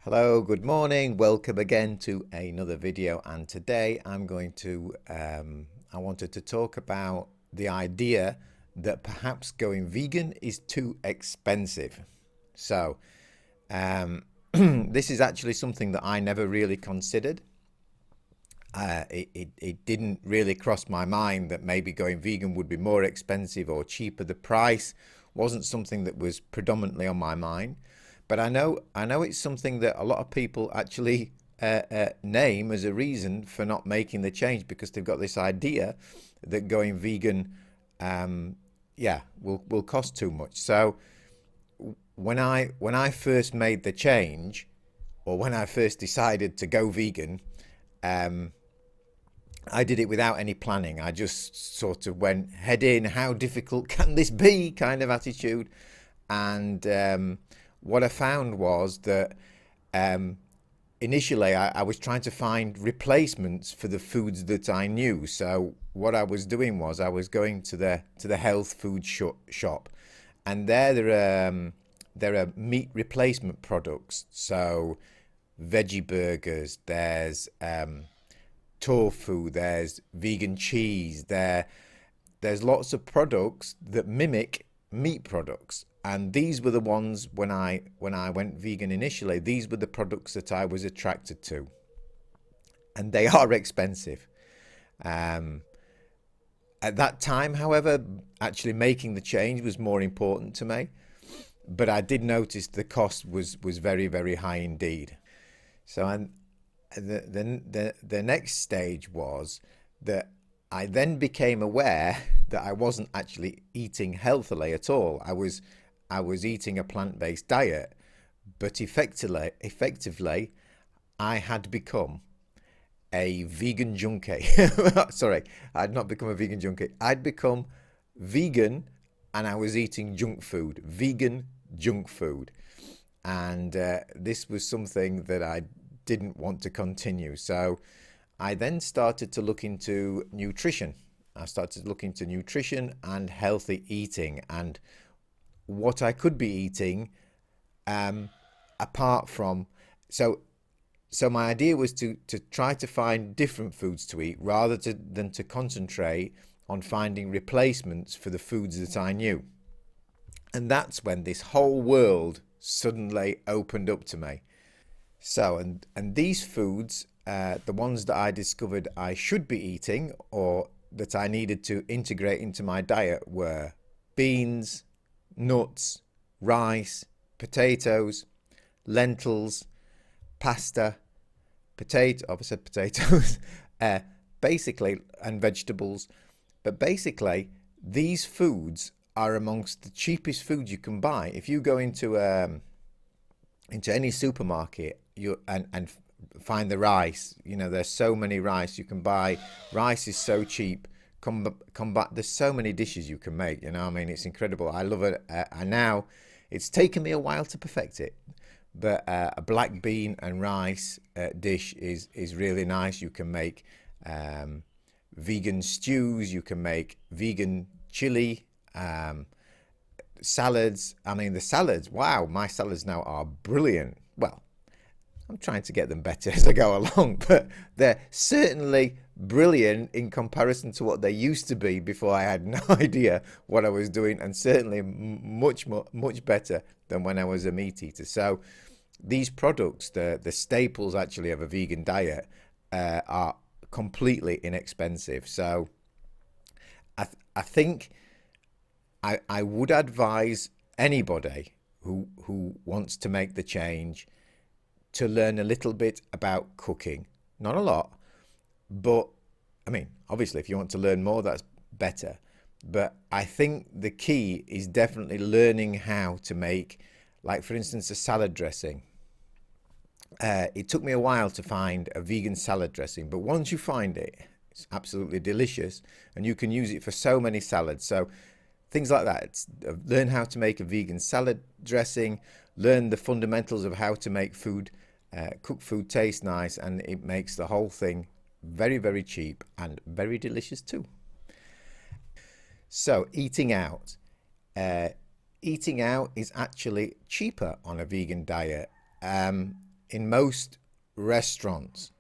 Hello, good morning. Welcome again to another video. And today I'm going to, I wanted to talk about the idea that perhaps going vegan is too expensive. So, this is actually something that I never really considered. It didn't really cross my mind that maybe going vegan would be more expensive or cheaper. The price wasn't something that was predominantly on my mind, but I know it's something that a lot of people actually name as a reason for not making the change because they've got this idea that going vegan, yeah, will cost too much. So when I first made the change, or when I first decided to go vegan, um, I did it without any planning. I just sort of went head in, how difficult can this be kind of attitude. And what I found was that um, initially I was trying to find replacements for the foods that I knew. So what I was doing was I was going to the health food shop, and there are meat replacement products. So veggie burgers, there's tofu, there's vegan cheese, there's lots of products that mimic meat products. And these were the ones when I went vegan initially, these were the products that I was attracted to. And they are expensive. Um, at that time, however, actually making the change was more important to me. But I did notice the cost was very, very high indeed. So the next stage was that I then became aware that I wasn't actually eating healthily at all. I was eating a plant-based diet, but effectively I had become a vegan junkie. Sorry, I had not become a vegan junkie. I'd become vegan and I was eating junk food, vegan junk food. And this was something that I didn't want to continue. So I then started to look into nutrition. I started to look into nutrition and healthy eating and what I could be eating apart from. So my idea was to try to find different foods to eat than to concentrate on finding replacements for the foods that I knew. And that's when this whole world suddenly opened up to me. So, and these foods, the ones that I discovered I should be eating or that I needed to integrate into my diet were beans, nuts, rice, potatoes, lentils, pasta, I said potatoes, basically, and vegetables. But basically, these foods are amongst the cheapest foods you can buy. If you go into any supermarket and find the rice, there's so many rice you can buy. Rice is so cheap. Come back, there's so many dishes you can make. I mean, it's incredible. I love it. And now it's taken me a while to perfect it, but a black bean and rice dish is really nice. You can make vegan stews. You can make vegan chili. Salads. I mean, the salads, wow, my salads now are brilliant. Well, I'm trying to get them better as I go along, but they're certainly brilliant in comparison to what they used to be before I had no idea what I was doing, and certainly much better than when I was a meat eater. So these products, the staples actually of a vegan diet, are completely inexpensive. So I think I would advise anybody who wants to make the change to learn a little bit about cooking. Not a lot, but I mean, obviously, if you want to learn more, that's better. But I think the key is definitely learning how to make, like, for instance, a salad dressing. It took me a while to find a vegan salad dressing, but once you find it, it's absolutely delicious, and you can use it for so many salads. So things like that. Learn how to make a vegan salad dressing, learn the fundamentals of how to make food, cook food taste nice, and it makes the whole thing very, very cheap and very delicious too. So eating out. Eating out is actually cheaper on a vegan diet. in most restaurants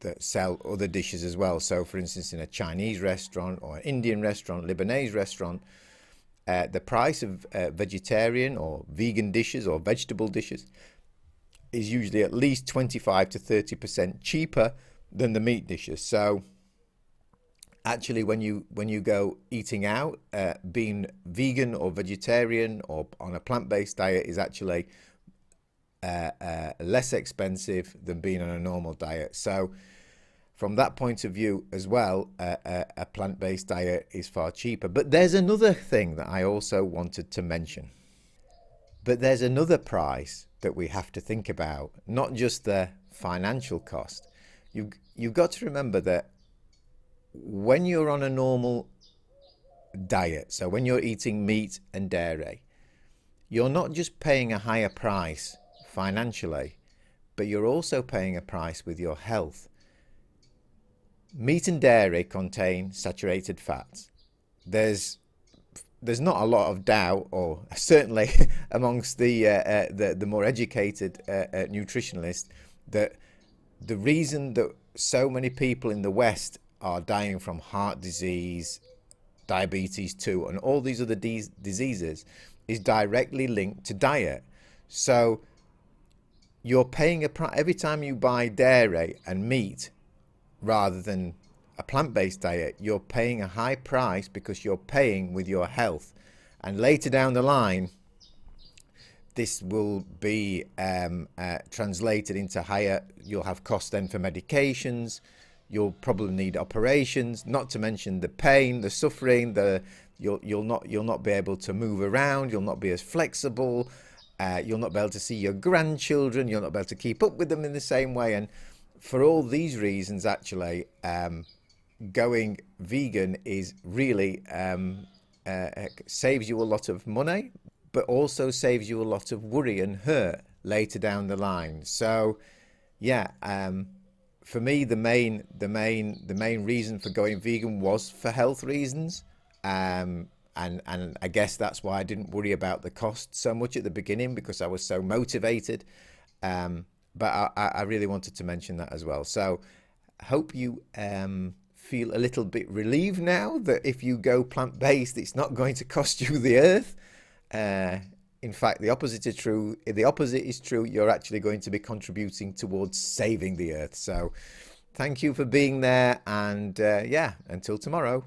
that sell other dishes as well, so for instance in a Chinese restaurant or an Indian restaurant, Lebanese restaurant, the price of vegetarian or vegan dishes or vegetable dishes is usually at least 25 to 30% cheaper than the meat dishes. So actually when you go eating out, being vegan or vegetarian or on a plant-based diet is actually less expensive than being on a normal diet. So from that point of view as well, a plant-based diet is far cheaper. But there's another thing that I also wanted to mention. But there's another price that we have to think about, not just the financial cost. You've got to remember that when you're on a normal diet, so when you're eating meat and dairy, you're not just paying a higher price financially, but you're also paying a price with your health. Meat and dairy contain saturated fats. There's not a lot of doubt, or certainly amongst the more educated nutritionalists, that the reason that so many people in the West are dying from heart disease, diabetes 2, and all these other diseases is directly linked to diet. So you're paying a price every time you buy dairy and meat rather than a plant-based diet. You're paying a high price because you're paying with your health, and later down the line this will be translated into higher. You'll have costs then for medications. You'll probably need operations, not to mention the pain, the suffering. You'll not be able to move around. You'll not be as flexible. You'll not be able to see your grandchildren. You'll not be able to keep up with them in the same way. And for all these reasons, actually, going vegan is really saves you a lot of money, but also saves you a lot of worry and hurt later down the line. So, yeah, for me, the main reason for going vegan was for health reasons, and I guess that's why I didn't worry about the cost so much at the beginning, because I was so motivated. But I really wanted to mention that as well. So hope you feel a little bit relieved now that if you go plant-based, it's not going to cost you the earth. In fact, the opposite is true. The opposite is true. You're actually going to be contributing towards saving the earth. So thank you for being there. And yeah, until tomorrow.